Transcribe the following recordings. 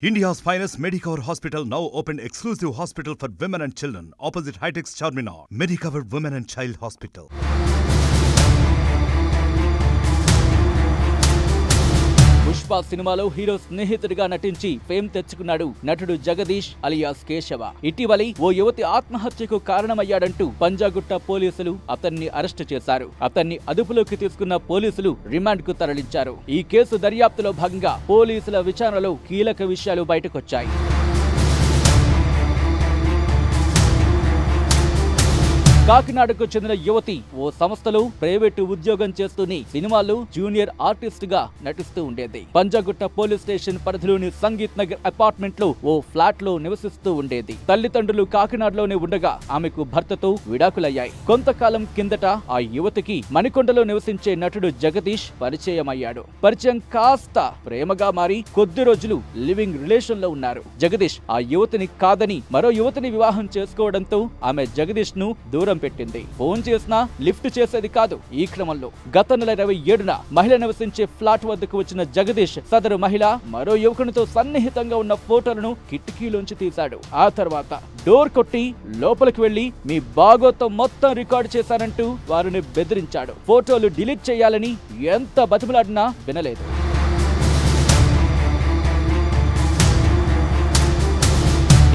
India's finest Medicover Hospital now opened exclusive hospital for women and children opposite Hightex Charminar. Medicover Women and Child Hospital. Pushpa సినిమాలో hero స్నేహితుడిగా నటించి fame తెచ్చుకున్నాడు నటుడు Jagadish alias Keshava. ఇటీవలి ఓ యువతి ఆత్మహత్యకు కారణమయ్యాడంటూ పంజాగుట్ట పోలీసులు అతన్ని అరెస్టు చేశారు. అతన్ని అదుపులోకి తీసుకున్న పోలీసులు రిమాండ్ కు తరలించారు. ఈ కేసు దర్యాప్తులో భాగంగా పోలీసుల విచారణలో కీలక విషయాలు బయటకొచ్చాయి. కాకినాడకు చెందిన యువతి ఓ సంస్థలో ప్రైవేటు ఉద్యోగం చేస్తూనే సినిమాల్లో జూనియర్ ఆర్టిస్ట్ గా నటిస్తూ ఉండేది. పంజాగుట్ట పోలీస్ స్టేషన్ పరిధిలోని సంగీత్ నగర్ అపార్ట్మెంట్ లో ఓ ఫ్లాట్ లో నివసిస్తూ ఉండేది. తల్లిదండ్రులు కాకినాడలోనే ఉండగా ఆమెకు భర్తతో విడాకులయ్యాయి. కొంతకాలం కిందట ఆ యువతికి మణికొండలో నివసించే నటుడు జగదీష్ పరిచయమయ్యాడు. పరిచయం కాస్త ప్రేమగా మారి కొద్ది రోజులు లివింగ్ రిలేషన్ లో ఉన్నారు. జగదీష్ ఆ యువతిని కాదని మరో యువతిని వివాహం చేసుకోవడంతో ఆమె జగదీష్ ను దూరం పెట్టింది. ఫోన్ చేసినా లిఫ్ట్ చేసేది కాదు. ఈ క్రమంలో గత నెల 27న మహిళ నివసించే ఫ్లాట్ వద్దకు వచ్చిన జగదీష్ సదరు మహిళ మరో యువకునితో సన్నిహితంగా ఉన్న ఫోటోలను కిటికీలోంచి తీశాడు. ఆ తర్వాత డోర్ కొట్టి లోపలికి వెళ్లి మీ బాగోతం మొత్తం రికార్డు చేశానంటూ వారిని బెదిరించాడు. ఫోటోలు డిలీట్ చేయాలని ఎంత బతిమలాడినా వినలేదు.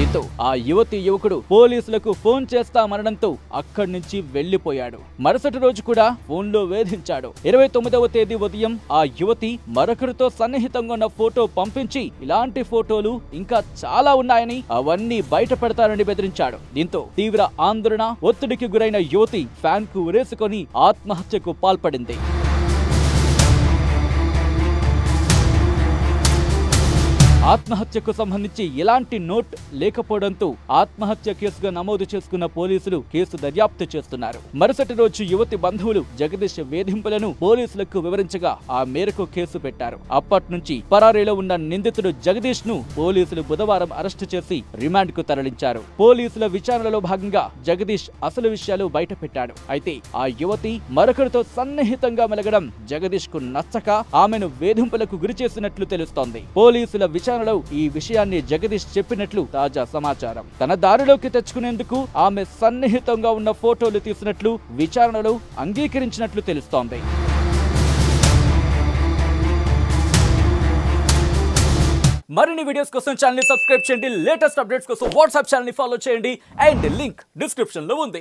దీంతో ఆ యువకుడు పోలీసులకు ఫోన్ చేస్తామనడంతో అక్కడి నుంచి వెళ్లిపోయాడు. మరుసటి రోజు కూడా ఫోన్ లో వేధించాడు. 29వ తేదీ ఉదయం ఆ యువతి మరొకరితో సన్నిహితంగా ఉన్న ఫోటో పంపించి ఇలాంటి ఫోటోలు ఇంకా చాలా ఉన్నాయని అవన్నీ బయట పెడతారని బెదిరించాడు. దీంతో తీవ్ర ఆందోళన ఒత్తిడికి గురైన యువతి ఫ్యాన్ కు ఉరేసుకొని ఆత్మహత్యకు పాల్పడింది. ఆత్మహత్యకు సంబంధించి ఎలాంటి నోట్ లేకపోవడంతో ఆత్మహత్య కేసుగా నమోదు చేసుకున్న పోలీసులు కేసు దర్యాప్తు చేస్తున్నారు. మరుసటి రోజు యువతి బంధువులు జగదీష్ వేధింపులను పోలీసులకు వివరించగా ఆ మేరకు కేసు పెట్టారు. అప్పటి నుంచి పరారీలో ఉన్న నిందితుడు జగదీష్ ను పోలీసులు బుధవారం అరెస్టు చేసి రిమాండ్ కు తరలించారు. పోలీసుల విచారణలో భాగంగా జగదీష్ అసలు విషయాలు బయట పెట్టాడు. అయితే ఆ యువతి మరొకరితో సన్నిహితంగా మెలగడం జగదీష్ కు నచ్చక ఆమెను వేధింపులకు గురి చేసినట్లు తెలుస్తోంది. పోలీసుల విచారణలో ఈ విషయాన్ని జగదీష్ చెప్పినట్లు తాజా సమాచారం. తన దారిలోకి తెచ్చుకునేందుకు ఆమె సన్నిహితంగా ఉన్న ఫోటోలు తీసినట్లు విచారణలో అంగీకరించినట్లు తెలుస్తోంది. మరిన్ని వీడియోస్ కోసం ఛానల్ ని సబ్స్క్రైబ్ చేయండి. లేటెస్ట్ అప్డేట్స్ కోసం వాట్సాప్ ఛానల్ ని ఫాలో చేయండి. అండ్ లింక్ డిస్క్రిప్షన్ లో ఉంది.